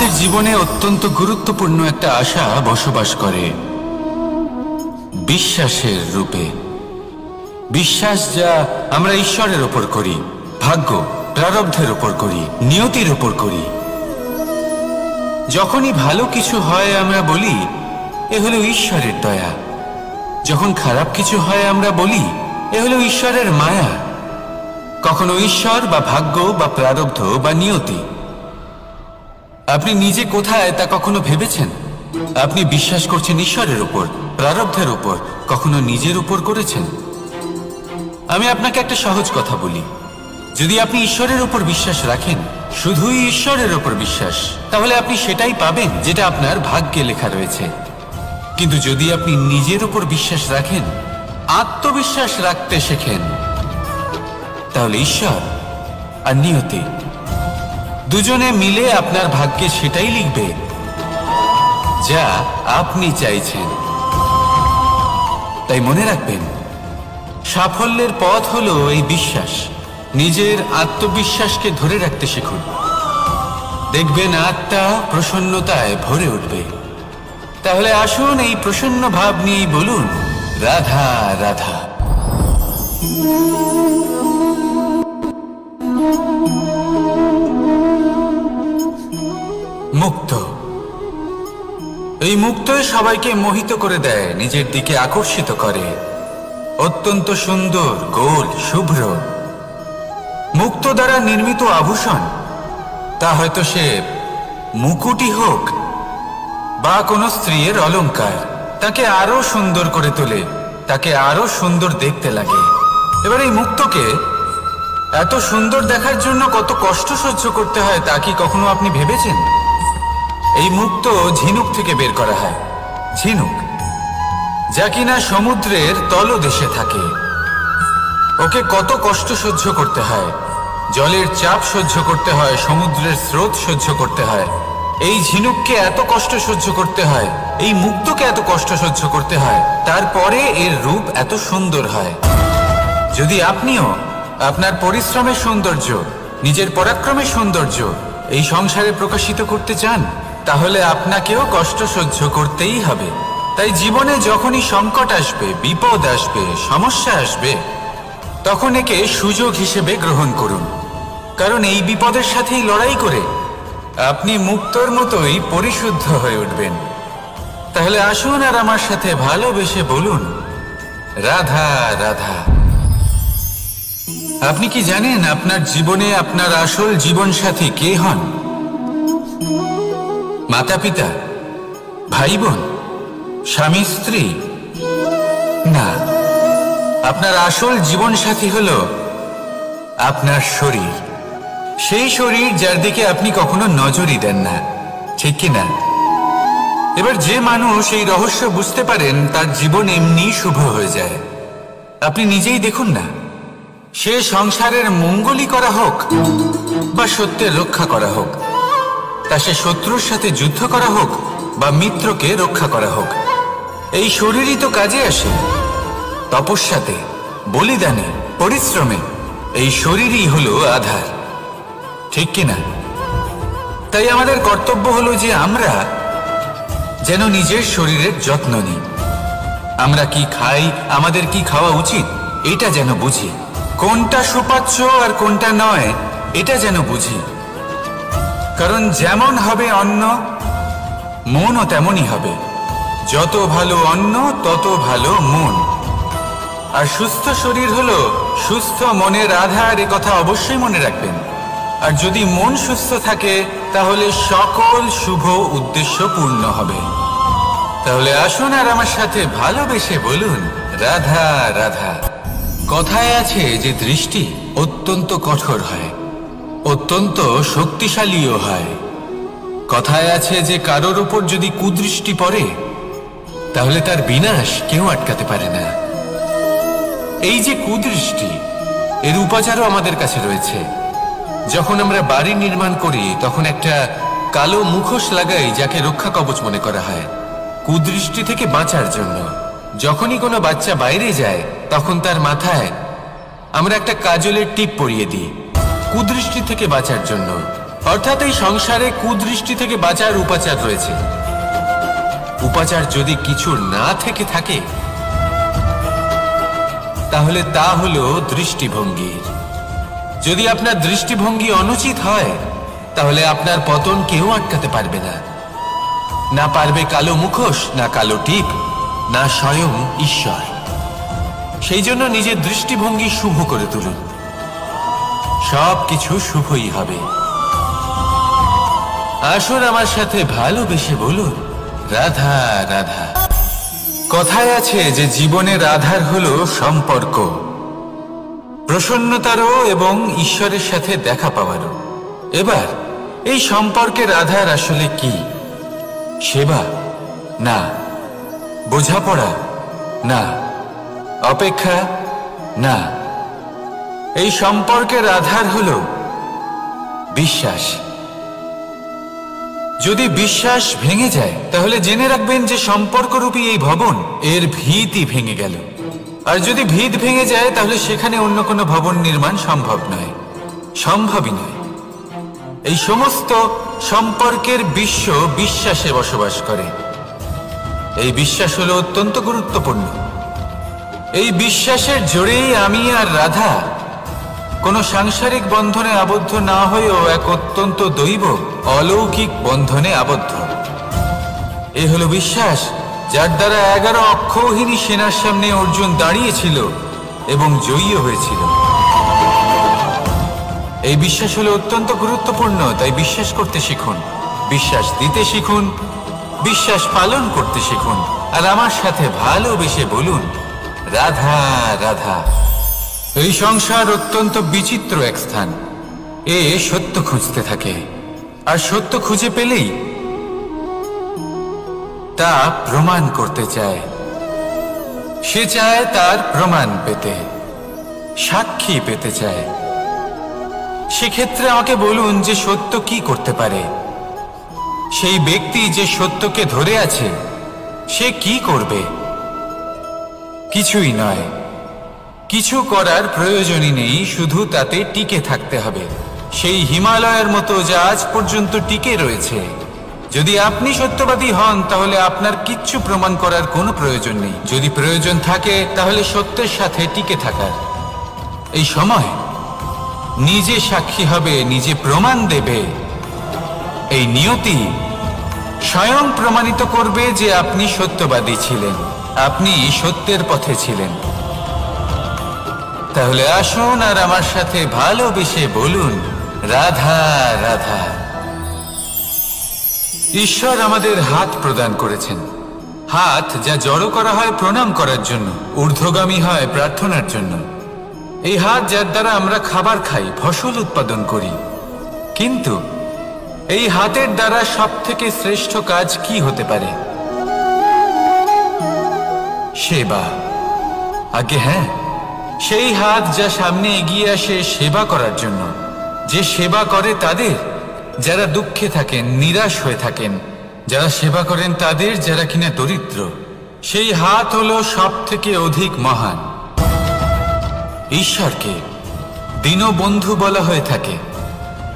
আমাদের জীবনে অত্যন্ত গুরুত্বপূর্ণ একটা আশা বসবাস করে বিশ্বাসের রূপে। বিশ্বাস যা আমরা ঈশ্বরের ওপর করি, ভাগ্য প্রারব্ধের ওপর করি, নিয়তির ওপর করি। যখনই ভালো কিছু হয় আমরা বলি এ হলো ঈশ্বরের দয়া, যখন খারাপ কিছু হয় আমরা বলি এ হলো ঈশ্বরের মায়া। কখনো ঈশ্বর বা ভাগ্য বা প্রারব্ধ বা নিয়তি। আপনি নিজে কোথায় তা কখনো ভেবেছেন? আপনি বিশ্বাস করছেন ঈশ্বরের উপর, প্রারব্ধের উপর, কখনো নিজের উপর করেছেন? আমি আপনাকে একটা সহজ কথা বলি, যদি আপনি ঈশ্বরের উপর বিশ্বাস রাখেন, শুধুই ঈশ্বরের উপর বিশ্বাস, তাহলে আপনি সেটাই পাবেন যেটা আপনার ভাগ্যে লেখা রয়েছে। কিন্তু যদি আপনি নিজের উপর বিশ্বাস রাখেন, আত্মবিশ্বাস রাখতে শেখেন, তাহলে ঈশ্বর আর নিয়তি দুজনে মিলে আপনার ভাগ্যে সেটাই লিখবে যা আপনি চাইছেন। তাই মনে রাখবেন, সাফল্যের পথ হলো এই বিশ্বাস। নিজের আত্মবিশ্বাসকে ধরে রাখতে শিখুন, দেখবেন আত্মা প্রসন্নতায় ভরে উঠবে। তাহলে আসুন এই প্রসন্ন ভাব নিয়েই বলুন, রাধা রাধা। মুক্ত, এই মুক্তই সবাইকে মোহিত করে দেয়, নিজের দিকে আকর্ষিত করে। অত্যন্ত সুন্দর, গোল, শুভ্র। মুক্ত দ্বারা নির্মিত আভূষণ, তা হয়তো সে মুকুটই হোক বা কোনো স্ত্রীর অলংকার, তাকে আরো সুন্দর করে তোলে, তাকে আরো সুন্দর দেখতে লাগে। এবার এই মুক্তকে এত সুন্দর দেখার জন্য কত কষ্ট সহ্য করতে হয় তা কি কখনো আপনি ভেবেছেন? এই মুক্ত ঝিনুক থেকে বের করা হয়, ঝিনুক যা কিনা সমুদ্রের তলদেশে থাকে। ওকে কত কষ্ট সহ্য করতে হয়, জলের চাপ সহ্য করতে হয়, সমুদ্রের স্রোত সহ্য করতে হয়। এই ঝিনুককে এত কষ্ট সহ্য করতে হয়, এই মুক্তকে এত কষ্ট সহ্য করতে হয়, তারপরে এর রূপ এত সুন্দর হয়। যদি আপনিও আপনার পরিশ্রমের সৌন্দর্য, নিজের পরাক্রমের সৌন্দর্য এই সংসারে প্রকাশিত করতে চান, তাহলে আপনাকেও কষ্ট সহ্য করতেই হবে। তাই জীবনে যখনই সংকট আসবে, বিপদ আসবে, সমস্যা আসবে, তখন একে সুযোগ হিসেবে গ্রহণ করুন। কারণ এই বিপদের সাথেই লড়াই করে আপনি মুক্তর মতোই পরিশুদ্ধ হয়ে উঠবেন। তাহলে আসুন আর আমার সাথে ভালোবেসে বলুন, রাধা রাধা। আপনি কি জানেন আপনার জীবনে আপনার আসল জীবন সাথী কে হন? মাতা পিতা, ভাই বোন, স্বামী স্ত্রী? না, আপনার আসল জীবন সাথী হলো আপনার শরীর। সেই শরীর যার দিকে আপনি কখনো নজরই দেন না, ঠিক কিনা? এবার যে মানুষ এই রহস্য বুঝতে পারেন, তার জীবন এমনি শুভ হয়ে যায়। আপনি নিজেই দেখুন না, সে সংসারের মঙ্গলই করা হোক বা সত্যের রক্ষা করা হোক, তা সে শত্রুর সাথে যুদ্ধ করা হোক বা মিত্রকে রক্ষা করা হোক, এই শরীরই তো কাজে আসে। তপস্যাতে, বলিদানে, পরিশ্রমে এই শরীরই হলো আধার, ঠিক কিনা? তাই আমাদের কর্তব্য হলো যে আমরা যেন নিজের শরীরের যত্ন নিই। আমরা কি খাই, আমাদের কি খাওয়া উচিত, এটা যেন বুঝি। কোনটা সুপাচ্য আর কোনটা নয়, এটা যেন বুঝি। কারণ যেমন হবে অন্ন, মনও তেমনই হবে। যত ভালো অন্ন তত ভালো মন। আর সুস্থ শরীর হলো সুস্থ মনের আধার, এ কথা অবশ্যই মনে রাখবেন। আর যদি মন সুস্থ থাকে, তাহলে সকল শুভ উদ্দেশ্য পূর্ণ হবে। তাহলে আসুন আর আমার সাথে ভালোবেসে বলুন, রাধা রাধা। কথায় আছে যে দৃষ্টি অত্যন্ত কঠোর হয়, অত্যন্ত শক্তিশালীও হয়। কথায় আছে যে কারোর উপর যদি কুদৃষ্টি পড়ে, তাহলে তার বিনাশ কেউ আটকাতে পারে না। এই যে কুদৃষ্টি, এর উপাচারও আমাদের কাছে রয়েছে। যখন আমরা বাড়ি নির্মাণ করি, তখন একটা কালো মুখোশ লাগাই, যাকে রক্ষা কবচ মনে করা হয়, কুদৃষ্টি থেকে বাঁচার জন্য। যখনই কোনো বাচ্চা বাইরে যায়, তখন তার মাথায় আমরা একটা কাজলের টিপ পরিয়ে দিই, কুদৃষ্টি থেকে বাঁচার জন্য। অর্থাৎ এই সংসারে কুদৃষ্টি থেকে বাঁচার উপাচার রয়েছে। উপাচার যদি কিছু না থেকে থাকে তাহলে তা হলো দৃষ্টিভঙ্গির। যদি আপনার দৃষ্টিভঙ্গি অনুচিত হয় তাহলে আপনার পতন কেউ আটকাতে পারবে না। না পারবে কালো মুখোশ, না কালো টিপ, না স্বয়ং ঈশ্বর। সেই জন্য নিজের দৃষ্টিভঙ্গি শুভ করে তুলুন, সব কিছু শুভই হবে। আসুন আমার সাথে ভালোবেসে বলুন, রাধা রাধা। কথায় আছে যে জীবনের আধার হলো সম্পর্ক, প্রসন্নতারও এবং ঈশ্বরের সাথে দেখা পাওয়ারও। এবার এই সম্পর্কের আধার আসলে কি? সেবা না, বোঝাপড়া না, অপেক্ষা না। এই সম্পর্কের আধার হলো বিশ্বাস। যদি বিশ্বাস ভেঙে যায় তাহলে জেনে রাখবেন যে সম্পর্করূপী এই ভবন এর ভিতই ভেঙে গেল। আর যদি ভিত ভেঙে যায় তাহলে সেখানে অন্য কোনো ভবন নির্মাণ সম্ভব নয়, সম্ভবই নয়। এই সমস্ত সম্পর্কের বিশ্ব বিশ্বাসে বসবাস করে। এই বিশ্বাস হলো অত্যন্ত গুরুত্বপূর্ণ। এই বিশ্বাসের জোরেই আমি আর রাধা কোনো সাংসারিক বন্ধনে আবদ্ধ না হয়েও এক অত্যন্ত দৈব অলৌকিক বন্ধনে আবদ্ধ। এই হলো বিশ্বাস যার দ্বারা 11 অক্ষৌহিনী সেনার সামনে অর্জুন দাঁড়িয়েছিল এবং জয়ী হয়েছিল। এই বিশ্বাস হলো অত্যন্ত গুরুত্বপূর্ণ। তাই বিশ্বাস করতে শিখুন, বিশ্বাস দিতে শিখুন, বিশ্বাস পালন করতে শিখুন। আর আমার সাথে ভালোবেসে বলুন, রাধা রাধা। এই সংসার অত্যন্ত বিচিত্র এক স্থান। এ সত্য খুঁজতে থাকে, আর সত্য খুঁজে পেলেই তা প্রমাণ করতে চায়। সে চায় তার প্রমাণ পেতে, সাক্ষী পেতে চায়। সেক্ষেত্রে আমাকে বলুন যে সত্য কি করতে পারে? সেই ব্যক্তি যে সত্যকে ধরে আছে সে কি করবে? কিছুই নয়, কিছু করার প্রয়োজনই নেই, শুধু তাতে টিকে থাকতে হবে। সেই হিমালয়ের মতো যা আজ পর্যন্ত টিকে রয়েছে। যদি আপনি সত্যবাদী হন তাহলে আপনার কিচ্ছু প্রমাণ করার কোনো প্রয়োজন নেই। যদি প্রয়োজন থাকে তাহলে সত্যের সাথে টিকে থাকার। এই সময় নিজে সাক্ষী হবে, নিজে প্রমাণ দেবে। এই নিয়তি স্বয়ং প্রমাণিত করবে যে আপনি সত্যবাদী ছিলেন, আপনি সত্যের পথে ছিলেন। তাহলে আসুন আর আমার সাথে ভালোবেসে বলুন, রাধা রাধা। ঈশ্বর আমাদের হাত প্রদান করেছেন। হাত যা জড়ো করা হয় প্রণাম করার জন্য, ঊর্ধ্বগামী হয় প্রার্থনার জন্য। এই হাত যার দ্বারা আমরা খাবার খাই, ফসল উৎপাদন করি। কিন্তু এই হাতের দ্বারা সবথেকে শ্রেষ্ঠ কাজ কি হতে পারে? সেবা। আগে হ্যাঁ, সেই হাত যা সামনে এগিয়ে আসে সেবা করার জন্য, যে সেবা করে তাদের যারা দুঃখে থাকেন, নিরাশ হয়ে থাকেন, যারা সেবা করেন তাদের যারা কিনা দরিদ্র। সেই হাত হলো সব থেকে অধিক মহান। ঈশ্বরকে দীনবন্ধু বলা হয়ে থাকে,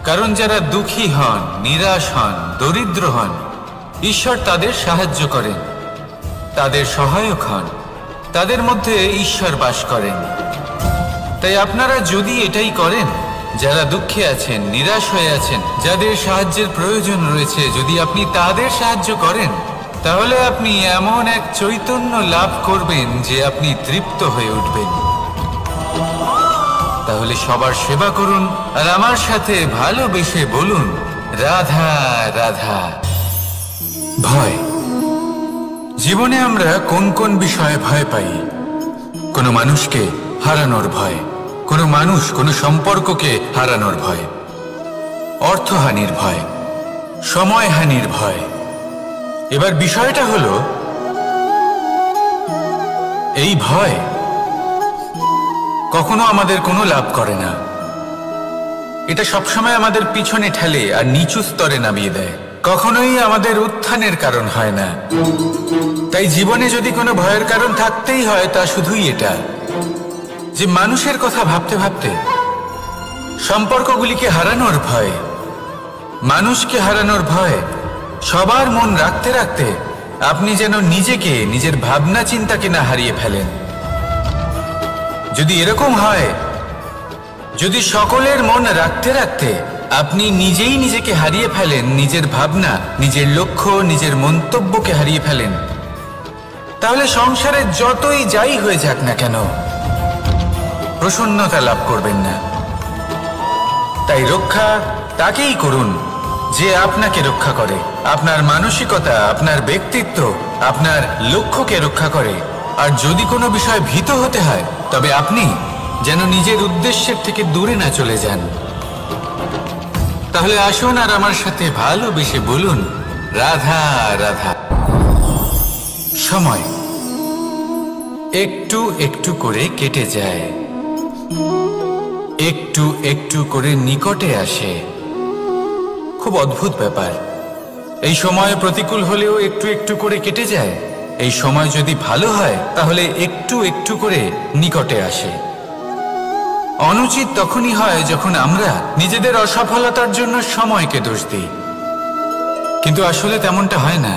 কারণ যারা দুঃখী হন, নিরাশ হন, দরিদ্র হন, ঈশ্বর তাদের সাহায্য করেন, তাদের সহায়ক হন, তাদের মধ্যে ঈশ্বর বাস করেন। তাই আপনারা যদি এটাই করেন, যারা দুঃখে আছেন, নিরাশ হয়ে আছেন, যাদের সাহায্যের প্রয়োজন রয়েছে, যদি আপনি তাদের সাহায্য করেন তাহলে আপনি এমন এক চৈতন্য লাভ করবেন যে আপনি তৃপ্ত হয়ে উঠবেন। তাহলে সবার সেবা করুন আর আমার সাথে ভালোবেসে বলুন, রাধা রাধা। ভয়। জীবনে আমরা কোন কোন বিষয়ে ভয় পাই? কোনো মানুষকে হারানোর ভয়, কোনো মানুষ, কোনো সম্পর্ককে হারানোর ভয়, অর্থহানির ভয়, সময়হানির ভয়। এবার বিষয়টা হলো, এই ভয় কখনো আমাদের কোনো লাভ করে না। এটা সবসময় আমাদের পিছনে ঠেলে আর নিচু স্তরে নামিয়ে দেয়, কখনোই আমাদের উত্থানের কারণ হয় না। তাই জীবনে যদি কোনো ভয়ের কারণ থাকতেই হয় তা শুধুই এটা, যে মানুষের কথা ভাবতে ভাবতে সম্পর্কগুলিকে হারানোর ভয়, মানুষকে হারানোর ভয় সবার মন রাখতে রাখতে আপনি যেন নিজেকে, নিজের ভাবনা চিন্তাকে না হারিয়ে ফেলেন। যদি এরকম হয়, যদি সকলের মন রাখতে রাখতে আপনি নিজেই নিজেকে হারিয়ে ফেলেন, নিজের ভাবনা, নিজের লক্ষ্য, নিজের মন্তব্যকে হারিয়ে ফেলেন, তাহলে সংসারে যতই যাই হয়ে যাক না কেন প্রসন্নতা লাভ করবেন না। তাই রক্ষা তাকেই করুন যে আপনাকে রক্ষা করে, আপনার মানসিকতা, আপনার ব্যক্তিত্ব, আপনার লক্ষ্যকে রক্ষা করে। আর যদি কোনো বিষয় ভীত হতে হয়, তবে আপনি যেন নিজের উদ্দেশ্যের থেকে দূরে না চলে যান। তাহলে আসুন আর আমার সাথে ভালোবেসে বলুন, রাধা রাধা। সময় একটু একটু করে কেটে যায়, একটু একটু করে নিকটে আসে। খুব অদ্ভুত ব্যাপার। এই সময় প্রতিকূল হলেও একটু একটু করে কেটে যায়। এই সময় যদি ভালো হয় তাহলে একটু একটু করে নিকটে আসে। অনুচিত তখনই হয় যখন আমরা নিজেদের অসফলতার জন্য সময়কে দোষ দিই, কিন্তু আসলে তেমনটা হয় না।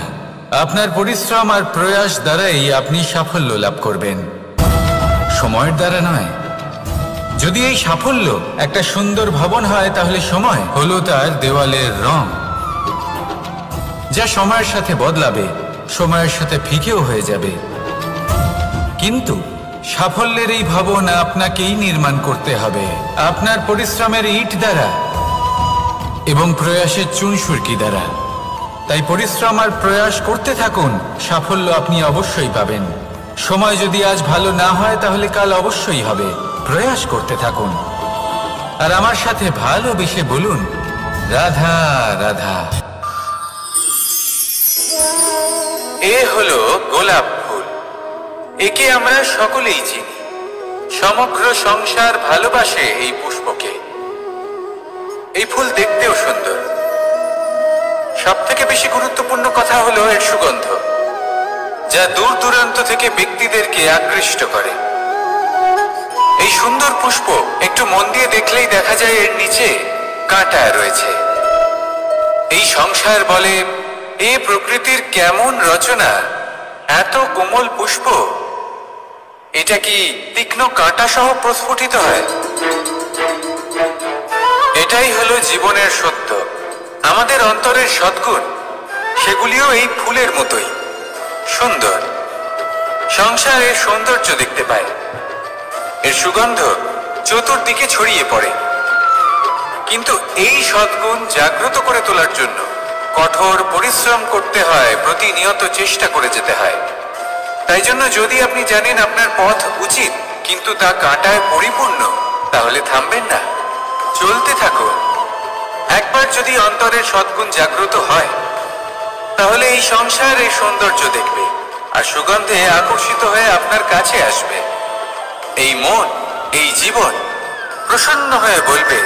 আপনার পরিশ্রম আর প্রয়াস দ্বারাই আপনি সাফল্য লাভ করবেন, সময়ের দ্বারা নয়। যদি এই সাফল্য একটা সুন্দর ভবন হয়, তাহলে সময় হলো তার দেওয়ালের রং, যা সময়ের সাথে বদলাবে, সময়ের সাথে ফিকেও হয়ে যাবে। কিন্তু সাফল্যের এই ভবন আপনাকেই নির্মাণ করতে হবে, আপনার পরিশ্রমের ইট দ্বারা এবং প্রয়াসের চুনসুরকি দ্বারা। তাই পরিশ্রম আর প্রয়াস করতে থাকুন, সাফল্য আপনি অবশ্যই পাবেন। সময় যদি আজ ভালো না হয় তাহলে কাল অবশ্যই হবে। প্রয়াস করতে থাকুন আর আমার সাথে ভালোবেসে বলুন, রাধা রাধা। এ হলো গোলাপ ফুল। একে আমরা সকলেই চিনি। সমগ্র সংসার ভালোবাসে এই পুষ্পকে। এই ফুল দেখতেও সুন্দর। সবথেকে বেশি গুরুত্বপূর্ণ কথা হলো এর সুগন্ধ, যা দূর দূরান্ত থেকে ব্যক্তিদেরকে আকৃষ্ট করে। এই সুন্দর পুষ্প একটু মন দিয়ে দেখলেই দেখা যায় এর নিচে কাঁটা রয়েছে। এই সংসার বলে, এ প্রকৃতির কেমন রচনা, এত কোমল পুষ্প, এটা কি তীক্ষ্ণ কাঁটা সহ প্রস্ফুটিত হয়? এটাই হলো জীবনের সত্য। আমাদের অন্তরের সদ্গুণ, সেগুলিও এই ফুলের মতোই সুন্দর। সংসার এর সৌন্দর্য দেখতে পায়, এর সুগন্ধ চতুর্দিকে ছড়িয়ে পড়ে। কিন্তু এই সদ্গুণ জাগ্রত করে তোলার জন্য কঠোর পরিশ্রম করতে হয়, প্রতিনিয়ত চেষ্টা করে যেতে হয়। তাই জন্য যদি আপনি জানেন আপনার পথ উচিত কিন্তু তা কাঁটায় পরিপূর্ণ, তাহলে থামবেন না, চলতে থাকুন। একবার যদি অন্তরের সদ্গুণ জাগ্রত হয়, তাহলে এই সংসার এই সৌন্দর্য দেখবে আর সুগন্ধে আকর্ষিত হয়ে আপনার কাছে আসবে। এই মন, এই জীবন প্রসন্ন হয়ে বলবে,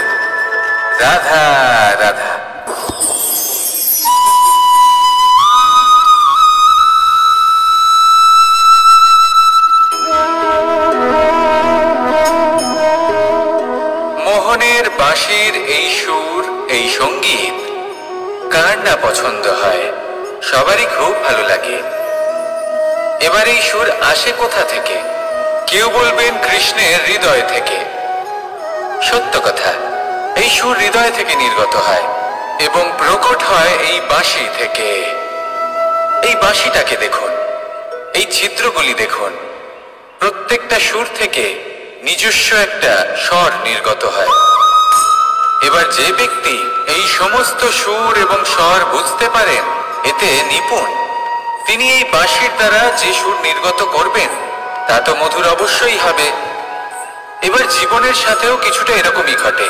রাধা রাধা। মোহনের বাঁশির এই সুর, এই সঙ্গীত কার না পছন্দ হয়? সবারই খুব ভালো লাগে। এবার এই সুর আসে কোথা থেকে? কেউ বলবেন কৃষ্ণের হৃদয় থেকে। সত্য কথা, এই সুর হৃদয় থেকে নির্গত হয় এবং প্রকট হয় এই বাঁশি থেকে। এই বাঁশিটাকে দেখুন, এই ছিদ্রগুলি দেখুন, প্রত্যেকটা সুর থেকে নিজস্ব একটা স্বর নির্গত হয়। এবার যে ব্যক্তি এই সমস্ত সুর এবং স্বর বুঝতে পারেন, এতে নিপুণ, তিনি এই বাঁশির দ্বারা যে সুর নির্গত করবেন তা তো মধুর অবশ্যই হবে। এবার জীবনের সাথেও কিছুটা এরকমই ঘটে।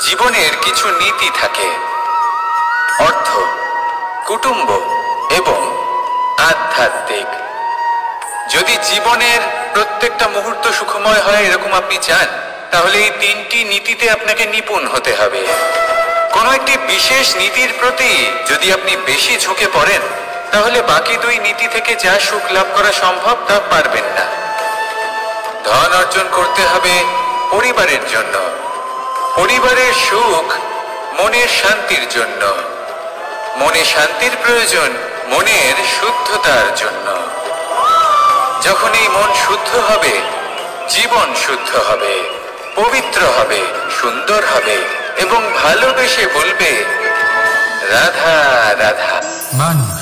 জীবনের কিছু নীতি থাকে, অর্থ, কুটুম্ব এবং আধ্যাত্মিক। যদি জীবনের প্রত্যেকটা মুহূর্ত সুখময় হয় এরকম আপনি চান, তাহলে এই তিনটি নীতিতে আপনাকে নিপুণ হতে হবে। কোনো একটি বিশেষ নীতির প্রতি যদি আপনি বেশি ঝুঁকে পড়েন, তাহলে বাকি দুই নীতি থেকে যা সুখ লাভ করা সম্ভব তা পারবেন না। ধন অর্জন করতে হবে পরিবারের জন্য। পরিবারের সুখ মনের শান্তির জন্য। মনে শান্তির প্রয়োজন মনের শুদ্ধতার জন্য। যখন এই মন শুদ্ধ হবে, জীবন শুদ্ধ হবে, পবিত্র হবে, সুন্দর হবে এবং ভালোবেসে বলবে রাধা রাধা। মানুষ,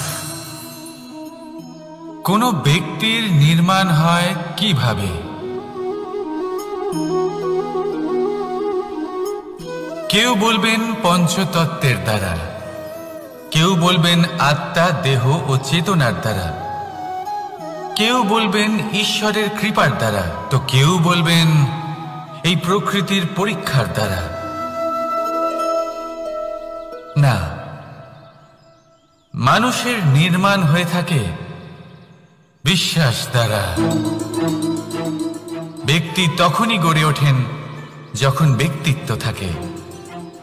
কোন ব্যক্তির নির্মাণ হয় কিভাবে? কেউ বলবেন পঞ্চতত্ত্বের দ্বারা, কেউ বলবেন আত্মা, দেহ ও চেতনার দ্বারা, কেউ বলবেন ঈশ্বরের কৃপার দ্বারা, তো কেউ বলবেন এই প্রকৃতির পরীক্ষার দ্বারা। না, মানুষের নির্মাণ হয়ে থাকে বিশ্বাস দ্বারা। ব্যক্তি তখনই গড়ে ওঠেন যখন ব্যক্তিত্ব থাকে,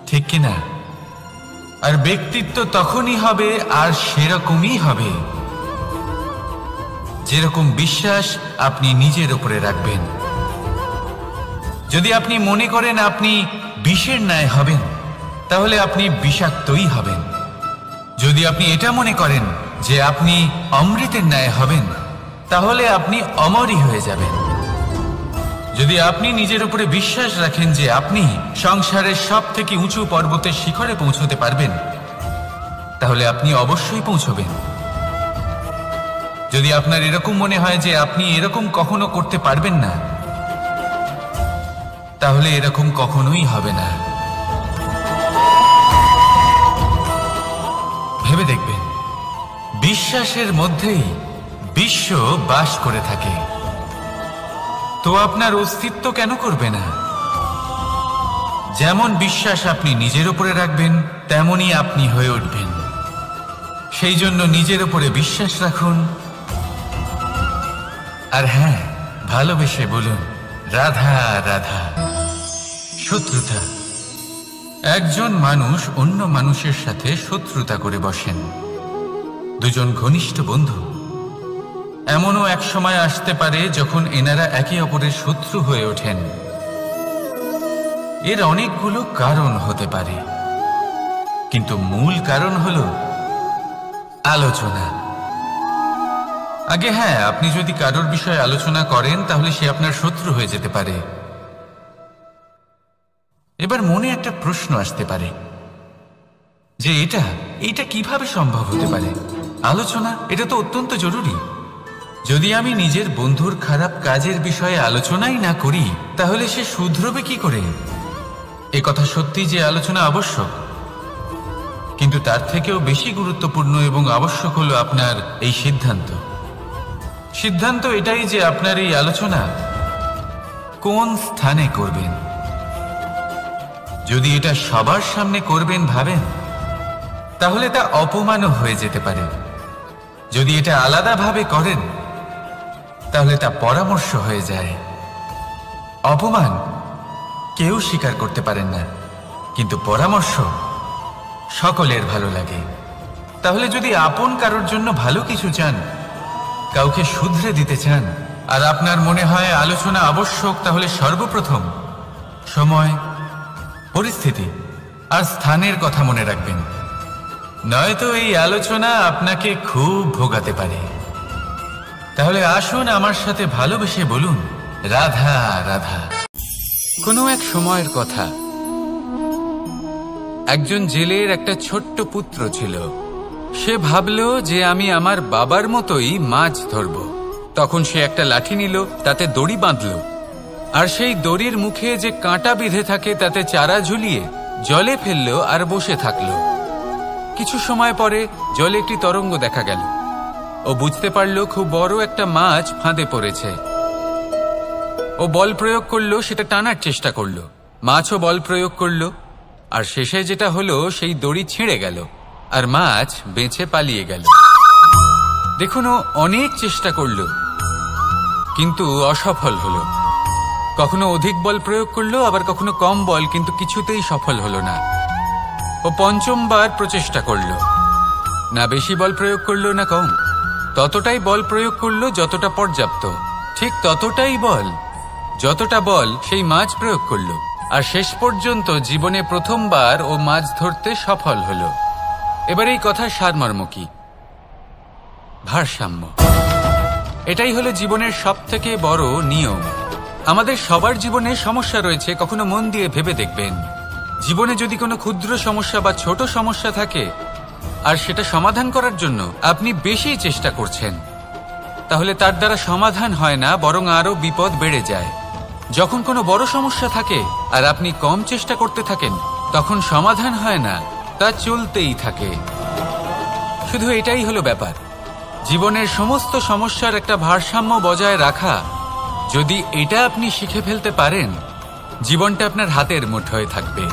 ঠিক কিনা? আর ব্যক্তিত্ব তখনই হবে আর সেরকমই হবে যেরকম বিশ্বাস আপনি নিজের উপরে রাখবেন। যদি আপনি মনে করেন আপনি বিষের ন্যায় হবেন, তাহলে আপনি বিষাক্তই হবেন। যদি আপনি এটা মনে করেন যে আপনি অমৃতের ন্যায় হবেন, তাহলে আপনি অমরই হয়ে যাবেন। যদি আপনি নিজের উপরে বিশ্বাস রাখেন যে আপনি সংসারের সব থেকে উঁচু পর্বতের শিখরে পৌঁছতে পারবেন, তাহলে আপনি অবশ্যই পৌঁছবেন। যদি আপনার এরকম মনে হয় যে আপনি এরকম কখনো করতে পারবেন না, তাহলে এরকম কখনোই হবে না। ভেবে দেখবেন, বিশ্বাসের মধ্যেই বিশ্ব বাস করে থাকে, তো আপনার অস্তিত্ব কেন করবে না? যেমন বিশ্বাস আপনি নিজের উপরে রাখবেন, তেমনই আপনি হয়ে উঠবেন। সেই জন্য নিজের উপরে বিশ্বাস রাখুন, আর হ্যাঁ, ভালোবেসে বলুন রাধা রাধা। শত্রুতা, একজন মানুষ অন্য মানুষের সাথে শত্রুতা করে বসেন, দুজন ঘনিষ্ঠ বন্ধু। এমনও এক সময় আসতে পারে যখন এনারা একে অপরের শত্রু হয়ে ওঠেন। এর অনেকগুলো কারণ হতে পারে, কিন্তু মূল কারণ হলো আলোচনা। আগে হ্যাঁ, আপনি যদি কারোর বিষয়ে আলোচনা করেন তাহলে সে আপনার শত্রু হয়ে যেতে পারে। এবার মনে একটা প্রশ্ন আসতে পারে যে এটা কিভাবে সম্ভব হতে পারে? আলোচনা, এটা তো অত্যন্ত জরুরি। যদি আমি নিজের বন্ধুর খারাপ কাজের বিষয়ে আলোচনাই না করি, তাহলে সে শুধরবে কি করে? এ কথা সত্যি যে আলোচনা আবশ্যক, কিন্তু তার থেকেও বেশি গুরুত্বপূর্ণ এবং আবশ্যক হলো আপনার এই সিদ্ধান্ত এটাই যে আপনার এই আলোচনা কোন স্থানে করবেন। যদি এটা সবার সামনে করবেন ভাবেন, তাহলে তা অপমানও হয়ে যেতে পারে। যদি এটা আলাদাভাবে করেন, তাহলে তা পরামর্শ হয়ে যায়। অপমান কেউ স্বীকার করতে পারেন না, কিন্তু পরামর্শ সকলের ভালো লাগে। তাহলে যদি আপন কারোর জন্য ভালো কিছু চান, কাউকে শুধরে দিতে চান, আর আপনার মনে হয় আলোচনা আবশ্যক, তাহলে সর্বপ্রথম সময়, পরিস্থিতি আর স্থানের কথা মনে রাখবেন, নয়তো এই আলোচনা আপনাকে খুব ভোগাতে পারে। তাহলে আসুন আমার সাথে ভালোবেসে বলুন রাধা রাধা। কোনো এক সময়ের কথা, একজন জেলের একটা ছোট্ট পুত্র ছিল। সে ভাবল যে আমি আমার বাবার মতোই মাছ ধরব। তখন সে একটা লাঠি নিল, তাতে দড়ি বাঁধল, আর সেই দড়ির মুখে যে কাঁটা বিঁধে থাকে তাতে চারা ঝুলিয়ে জলে ফেলল আর বসে থাকল। কিছু সময় পরে জলে একটি তরঙ্গ দেখা গেল। ও বুঝতে পারল খুব বড় একটা মাছ ফাঁদে পড়েছে। ও বল প্রয়োগ করলো, সেটা টানার চেষ্টা করলো। মাছও বল প্রয়োগ করলো, আর শেষে যেটা হলো সেই দড়ি ছিঁড়ে গেল আর মাছ বেঁচে পালিয়ে গেল। দেখুন, ও অনেক চেষ্টা করলো, কিন্তু অসফল হলো। কখনো অধিক বল প্রয়োগ করলো, আবার কখনো কম বল, কিন্তু কিছুতেই সফল হলো না। ও পঞ্চমবার প্রচেষ্টা করলো, না বেশি বল প্রয়োগ করলো না কম, ততটাই বল প্রয়োগ করলো যতটা পর্যাপ্ত, ঠিক ততটাই বল, যতটা বল সেই মাছ প্রয়োগ করলো। আর শেষ পর্যন্ত জীবনে প্রথমবার ও মাছ ধরতে সফল হলো। এবার এই কথার সারমর্ম কি? ভারসাম্য। এটাই হলো জীবনের সবথেকে বড় নিয়ম। আমাদের সবার জীবনে সমস্যা রয়েছে, কখনো মন দিয়ে ভেবে দেখবেন। জীবনে যদি কোনো ক্ষুদ্র সমস্যা বা ছোট সমস্যা থাকে আর সেটা সমাধান করার জন্য আপনি বেশি চেষ্টা করছেন, তাহলে তার দ্বারা সমাধান হয় না, বরং আরো বিপদ বেড়ে যায়। যখন কোনো বড় সমস্যা থাকে আর আপনি কম চেষ্টা করতে থাকেন, তখন সমাধান হয় না, তা চলতেই থাকে। শুধু এটাই হলো ব্যাপার। জীবনের সমস্ত সমস্যার একটা ভারসাম্য বজায় রাখা, যদি এটা আপনি শিখে ফেলতে পারেন, জীবনটা আপনার হাতের মুঠোয় থাকবে।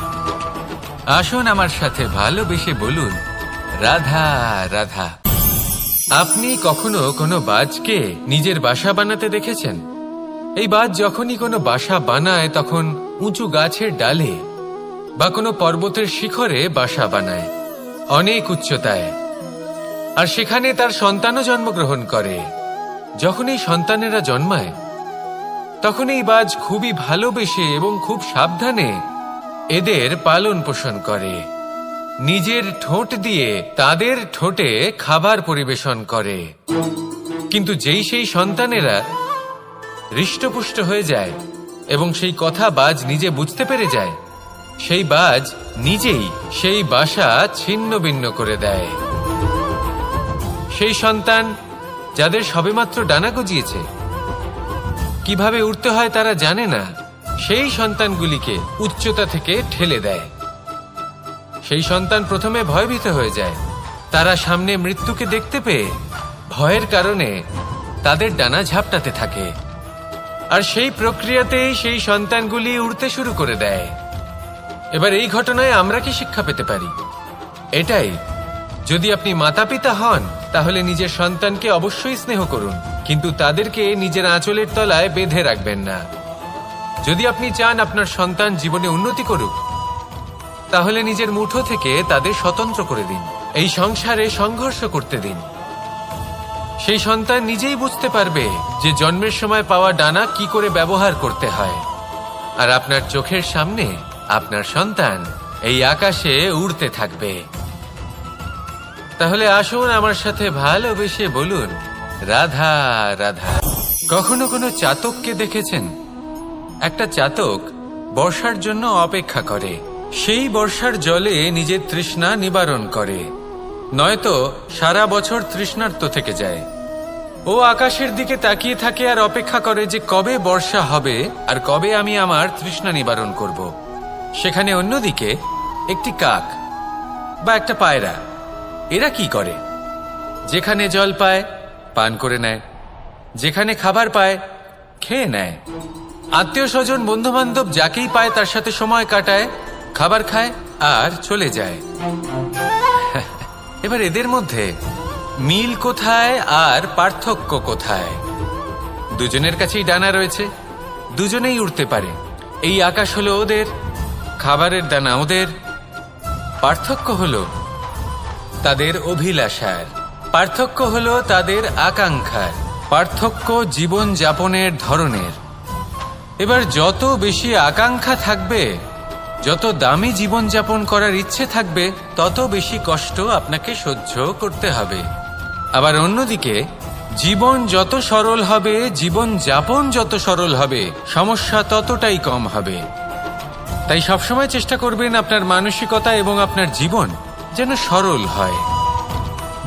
আসুন আমার সাথে ভালোবেসে বলুন, রাধা রাধা। আপনি কখনো কোনো বাজকে নিজের বাসা বানাতে দেখেছেন? এই বাজ যখনই কোনো বাসা বানায় তখন উঁচু গাছের ডালে বা কোনো পর্বতের শিখরে বাসা বানায়, অনেক উচ্চতায়। আর সেখানে তার সন্তানও জন্মগ্রহণ করে। যখন এই সন্তানেরা জন্মায় তখন এই বাজ খুবই ভালোবেসে এবং খুব সাবধানে এদের পালন পোষণ করে। নিজের ঠোঁট দিয়ে তাদের ঠোঁটে খাবার পরিবেশন করে। কিন্তু যেই সেই সন্তানেরা হৃষ্টপুষ্ট হয়ে যায় এবং সেই কথা বাজ নিজে বুঝতে পেরে যায়, সেই বাজ নিজেই সেই বাসা ছিন্ন ভিন্ন করে দেয়। সেই সন্তান যাদের সবেমাত্র ডানা গজিয়েছে, কিভাবে উড়তে হয় তারা জানে না, সেই সন্তানগুলিকে উচ্চতা থেকে ঠেলে দেয়। সেই সন্তান প্রথমে ভয়ভীত হয়ে যায়। তারা সামনে মৃত্যুকে দেখতে পেয়ে ভয়ের কারণে তাদের ডানা ঝাপটাতে থাকে। আর সেই প্রক্রিয়াতেই সেই সন্তানগুলি উড়তে শুরু করে দেয়। এবার এই ঘটনায় আমরা কি শিক্ষা পেতে পারি? এটাই, যদি আপনি মাতা পিতা হন তাহলে নিজের সন্তানকে অবশ্যই স্নেহ করুন, কিন্তু তাদেরকে নিজের আঁচলের তলায় বেঁধে রাখবেন না। যদি আপনি চান আপনার সন্তান জীবনে উন্নতি করুক, তাহলে নিজের মুঠো থেকে তাদের স্বতন্ত্র করে দিন। এই সংসারে সংঘর্ষ করতে দিন। সেই সন্তান নিজেই বুঝতে পারবে যে জন্মের সময় পাওয়া ডানা কি করে ব্যবহার করতে হয়। আর আপনার চোখের সামনে আপনার সন্তান এই আকাশে উড়তে থাকবে। তাহলে আসুন আমার সাথে ভালোবেসে বলুন, রাধা রাধা। কখনো কোনো চাতককে দেখেছেন? একটা চাতক বর্ষার জন্য অপেক্ষা করে। সেই বর্ষার জলে নিজের তৃষ্ণা নিবারণ করে, নয়তো সারা বছর তৃষ্ণার্ত থেকে যায়। ও আকাশের দিকে তাকিয়ে থাকে আর অপেক্ষা করে যে কবে বর্ষা হবে আর কবে আমি আমার তৃষ্ণা নিবারণ করব। সেখানে অন্যদিকে একটি কাক বা একটা পায়রা, এরা কি করে? যেখানে জল পায় পান করে নেয়, যেখানে খাবার পায় খেয়ে নেয়, আত্মীয় স্বজন বন্ধু বান্ধব যাকেই পায় তার সাথে সময় কাটায়, খাবার খায় আর চলে যায়। এবার এদের মধ্যে মিল কোথায় আর পার্থক্য কোথায়? দুজনের কাছেই ডানা রয়েছে, দুজনেই উড়তে পারে। এই আকাশ হলো ওদের, খাবারের দানা ওদের। পার্থক্য হলো তাদের অভিলাষার, পার্থক্য হলো তাদের আকাঙ্ক্ষার, পার্থক্য জীবন যাপনের ধরনের। এবার যত বেশি আকাঙ্ক্ষা থাকবে, যত দামি জীবন যাপন করার ইচ্ছে থাকবে, তত বেশি কষ্ট আপনাকে সহ্য করতে হবে। আবার অন্যদিকে জীবন যত সরল হবে, জীবন যাপন যত সরল হবে, সমস্যা ততটাই কম হবে। তাই সবসময় চেষ্টা করবেন আপনার মানসিকতা এবং আপনার জীবন যেন সরল হয়।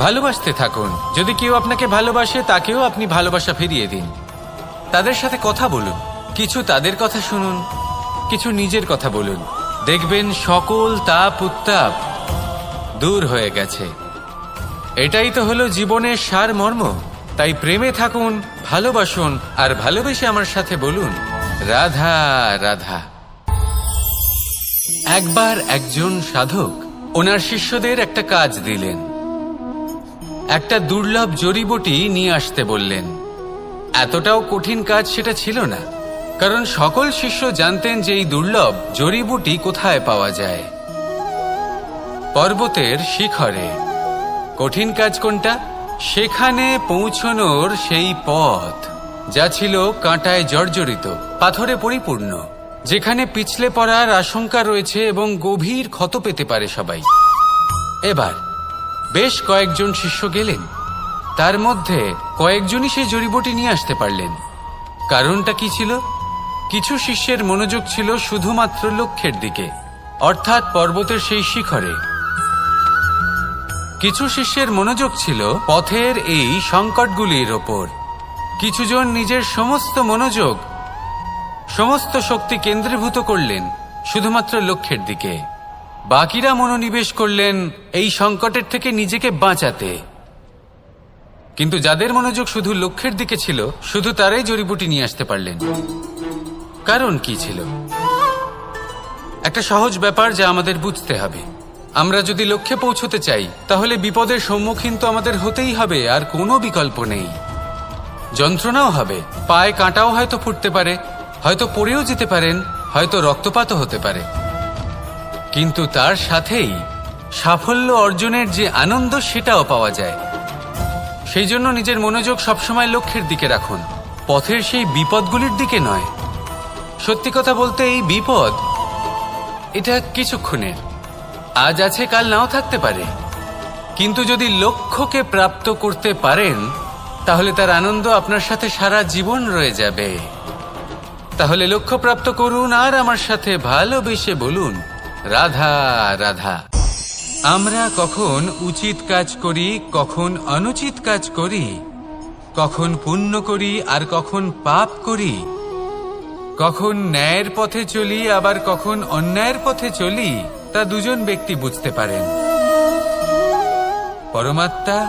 ভালোবাসতে থাকুন। যদি কেউ আপনাকে ভালোবাসে, তাকেও আপনি ভালোবাসা ফিরিয়ে দিন। তাদের সাথে কথা বলুন, কিছু তাদের কথা শুনুন, কিছু নিজের কথা বলুন। দেখবেন সকল তাপ উত্তাপ দূর হয়ে গেছে। এটাই তো হলো জীবনের সারমর্ম। তাই প্রেমে থাকুন, ভালোবাসুন, আর ভালোবেসে আমার সাথে বলুন, রাধা রাধা। একবার একজন সাধক ওনার শিষ্যদের একটা কাজ দিলেন। একটা দুর্লভ জড়িবুটি নিয়ে আসতে বললেন। এতটাও কঠিন কাজ সেটা ছিল না, কারণ সকল শিষ্য জানতেন যে এই দুর্লভ জড়িবুটি কোথায় পাওয়া যায়। পর্বতের শিখরে। কঠিন কাজ কোনটা? সেখানে পৌঁছনোর সেই পথ, যা ছিল কাঁটায় জর্জরিত, পাথরে পরিপূর্ণ। যেখানে পিছলে পড়ার আশঙ্কা রয়েছে এবং গভীর ক্ষত পেতে পারে সবাই। এবার বেশ কয়েকজন শিষ্য গেলেন, তার মধ্যে কয়েকজনই সেই জড়িবুটি নিয়ে আসতে পারলেন। কারণটা কি ছিল? কিছু শিষ্যের মনোযোগ ছিল শুধুমাত্র লক্ষ্যের দিকে, অর্থাৎ পর্বতের সেই শিখরে। কিছু শিষ্যের মনোযোগ ছিল পথের এই সংকটগুলির ওপর। কিছুজন নিজের সমস্ত মনোযোগ, সমস্ত শক্তি কেন্দ্রীভূত করলেন শুধুমাত্র লক্ষ্যের দিকে। বাকিরা মনোনিবেশ করলেন এই সংকটের থেকে নিজেকে বাঁচাতে। কিন্তু যাদের মনোযোগ শুধু লক্ষ্যের দিকে ছিল, শুধু তারাই জড়িবুটি নিয়ে আসতে পারলেন। কারণ কি ছিল? একটা সহজ ব্যাপার যা আমাদের বুঝতে হবে। আমরা যদি লক্ষ্যে পৌঁছতে চাই, তাহলে বিপদের সম্মুখীন তো আমাদের হতেই হবে, আর কোনো বিকল্প নেই। যন্ত্রণাও হবে, পায়ে কাঁটাও হয়তো ফুটতে পারে, হয়তো পড়েও যেতে পারেন, হয়তো রক্তপাতও হতে পারে। কিন্তু তার সাথেই সাফল্য অর্জনের যে আনন্দ, সেটাও পাওয়া যায়। সেই জন্য নিজের মনোযোগ সবসময় লক্ষ্যের দিকে রাখুন, পথের সেই বিপদগুলির দিকে নয়। সত্যি কথা বলতে, এই বিপদ এটা কিছুক্ষণের, আজ আছে কাল নাও থাকতে পারে। কিন্তু যদি লক্ষ্যকে প্রাপ্ত করতে পারেন, তাহলে তার আনন্দ আপনার সাথে সারা জীবন রয়ে যাবে। তাহলে লক্ষ্য প্রাপ্ত করুন আর আমার সাথে ভালোবেসে বলুন, রাধা রাধা। আমরা কখন উচিত কাজ করি, কখন অনুচিত কাজ করি, কখন পুণ্য করি আর কখন পাপ করি, কখন ন্যায়ের পথে চলি আবার কখন অন্যায়ের পথে চলি, তা দুজন ব্যক্তি বুঝতে পারেন, পরমাত্মা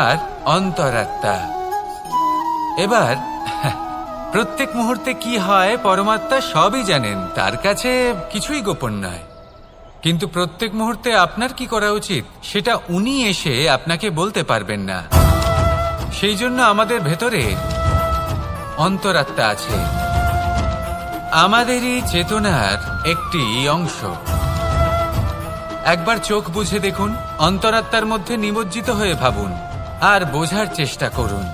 আর অন্তরাত্মা। এবার প্রত্যেক মুহূর্তে কি হয় পরমাত্মা সবই জানেন, তার কাছে কিছুই গোপন নয়। কিন্তু প্রত্যেক মুহূর্তে আপনার কি করা উচিত, সেটা উনি এসে আপনাকে বলতে পারবেন না। সেই জন্য আমাদের ভেতরে অন্তরাত্মা আছে, আমাদেরই চেতনার একটি অংশ। একবার চোখ বুঝে দেখুন, অন্তরাত্মার মধ্যে নিমজ্জিত হয়ে ভাবুন আর বোঝার চেষ্টা করুন।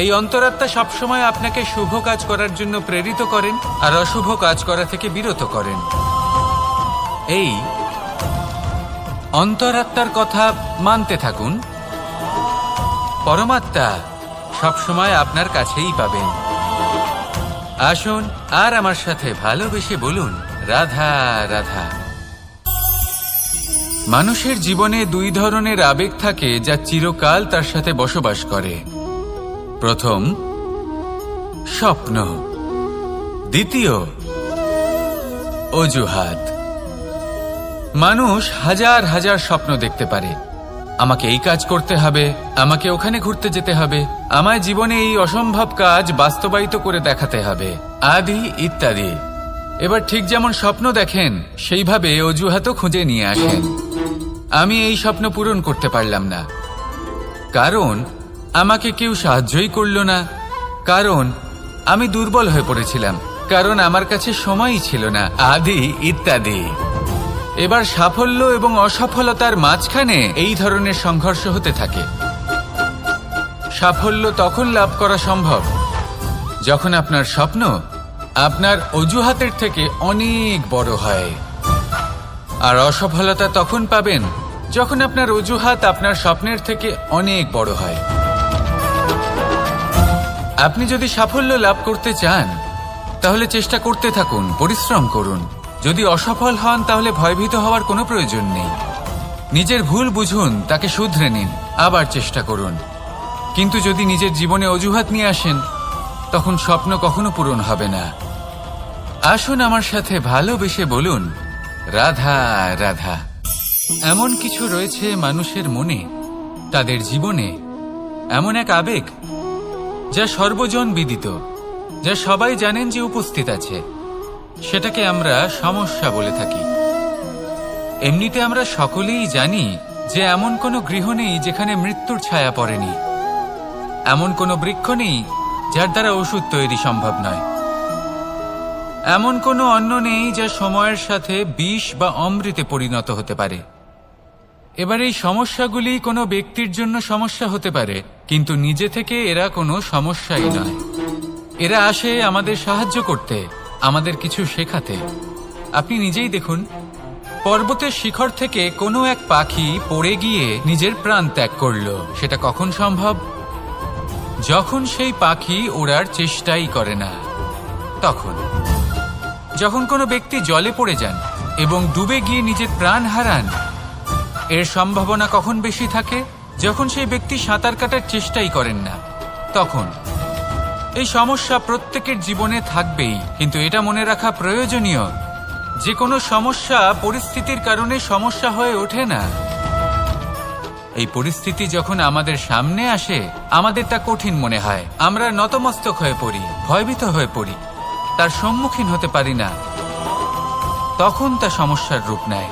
এই অন্তরাত্মা সবসময় আপনাকে শুভ কাজ করার জন্য প্রেরিত করেন আর অশুভ কাজ করা থেকে বিরত করেন। এই অন্তরাত্মার কথা মানতে থাকুন, পরমাত্মা সবসময় আপনার কাছেই পাবেন। আসুন আর আমার সাথে ভালোবেসে বলুন, রাধা রাধা। মানুষের জীবনে দুই ধরনের আবেগ থাকে যা চিরকাল তার সাথে বসবাস করে। প্রথম, স্বপ্ন। দ্বিতীয়, অজুহাত। মানুষ হাজার হাজার স্বপ্ন দেখতে পারে। আমাকে এই কাজ করতে হবে, আমাকে ওখানে ঘুরতে যেতে হবে, আমায় জীবনে এই অসম্ভব কাজ বাস্তবায়িত করে দেখাতে হবে, আদি ইত্যাদি। এবার ঠিক যেমন স্বপ্ন দেখেন, সেইভাবে অজুহাতও খুঁজে নিয়ে আসেন। আমি এই স্বপ্ন পূরণ করতে পারলাম না, কারণ আমাকে কেউ সাহায্যই করল না, কারণ আমি দুর্বল হয়ে পড়েছিলাম, কারণ আমার কাছে সময়ই ছিল না, আদি ইত্যাদি। এবার সাফল্য এবং অসফলতার মাঝখানে এই ধরনের সংঘর্ষ হতে থাকে। সাফল্য তখন লাভ করা সম্ভব যখন আপনার স্বপ্ন আপনার অজুহাতের থেকে অনেক বড় হয়, আর অসফলতা তখন পাবেন যখন আপনার অজুহাত আপনার স্বপ্নের থেকে অনেক বড় হয়। আপনি যদি সাফল্য লাভ করতে চান, তাহলে চেষ্টা করতে থাকুন, পরিশ্রম করুন। যদি অসফল হন, তাহলে ভয়ভীত হওয়ার কোনো প্রয়োজন নেই। নিজের ভুল বুঝুন, তাকে শুধরে নিন, আবার চেষ্টা করুন। কিন্তু যদি নিজের জীবনে অজুহাত নিয়ে আসেন, তখন স্বপ্ন কখনো পূরণ হবে না। আসুন আমার সাথে ভালোবেসে বলুন, রাধা রাধা। এমন কিছু রয়েছে মানুষের মনে, তাদের জীবনে এমন এক আবেগ যা সর্বজন বিদিত, যা সবাই জানেন যে উপস্থিত আছে। সেটাকে আমরা সমস্যা বলে থাকি। এমনিতে আমরা সকলেই জানি যে এমন কোনো গৃহ নেই যেখানে মৃত্যুর ছায়া পড়েনি, এমন কোনো বৃক্ষ নেই যার দ্বারা ওষুধ তৈরি সম্ভব নয়, এমন কোনো অন্ন নেই যা সময়ের সাথে বিষ বা অমৃতে পরিণত হতে পারে। এবার এই সমস্যাগুলি কোনো ব্যক্তির জন্য সমস্যা হতে পারে, কিন্তু নিজে থেকে এরা কোনো সমস্যাই নয়। এরা আসে আমাদের সাহায্য করতে, আমাদের কিছু শেখাতে। আপনি নিজেই দেখুন, পর্বতের শিখর থেকে কোনো এক পাখি পড়ে গিয়ে নিজের প্রাণ ত্যাগ করলো। সেটা কখন সম্ভব? যখন সেই পাখি ওড়ার চেষ্টাই করে না। তখন যখন কোনো ব্যক্তি জলে পড়ে যান এবং ডুবে গিয়ে নিজের প্রাণ হারান, এর সম্ভাবনা কখন বেশি থাকে? যখন সেই ব্যক্তি সাঁতার কাটার চেষ্টাই করেন না। তখন এই সমস্যা প্রত্যেকের জীবনে থাকবেই, কিন্তু এটা মনে রাখা প্রয়োজনীয় যে কোনো সমস্যা পরিস্থিতির কারণে সমস্যা হয়ে ওঠে না। এই পরিস্থিতি যখন আমাদের সামনে আসে, আমাদের তা কঠিন মনে হয়, আমরা নতমস্তক হয়ে পড়ি, ভয়ভীত হয়ে পড়ি, তার সম্মুখীন হতে পারি না। তখন তা সমস্যার রূপ নেয়।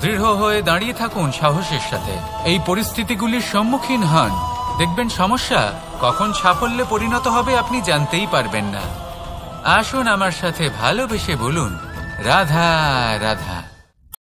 দৃঢ় হয়ে দাঁড়িয়ে থাকুন সাহসের সাথে, এই পরিস্থিতিগুলির সম্মুখীন হন। দেখবেন সমস্যা কখন সাফল্যে পরিণত হবে আপনি জানতেই পারবেন না। আসুন আমার সাথে ভালোবেসে বলুন, রাধা রাধা।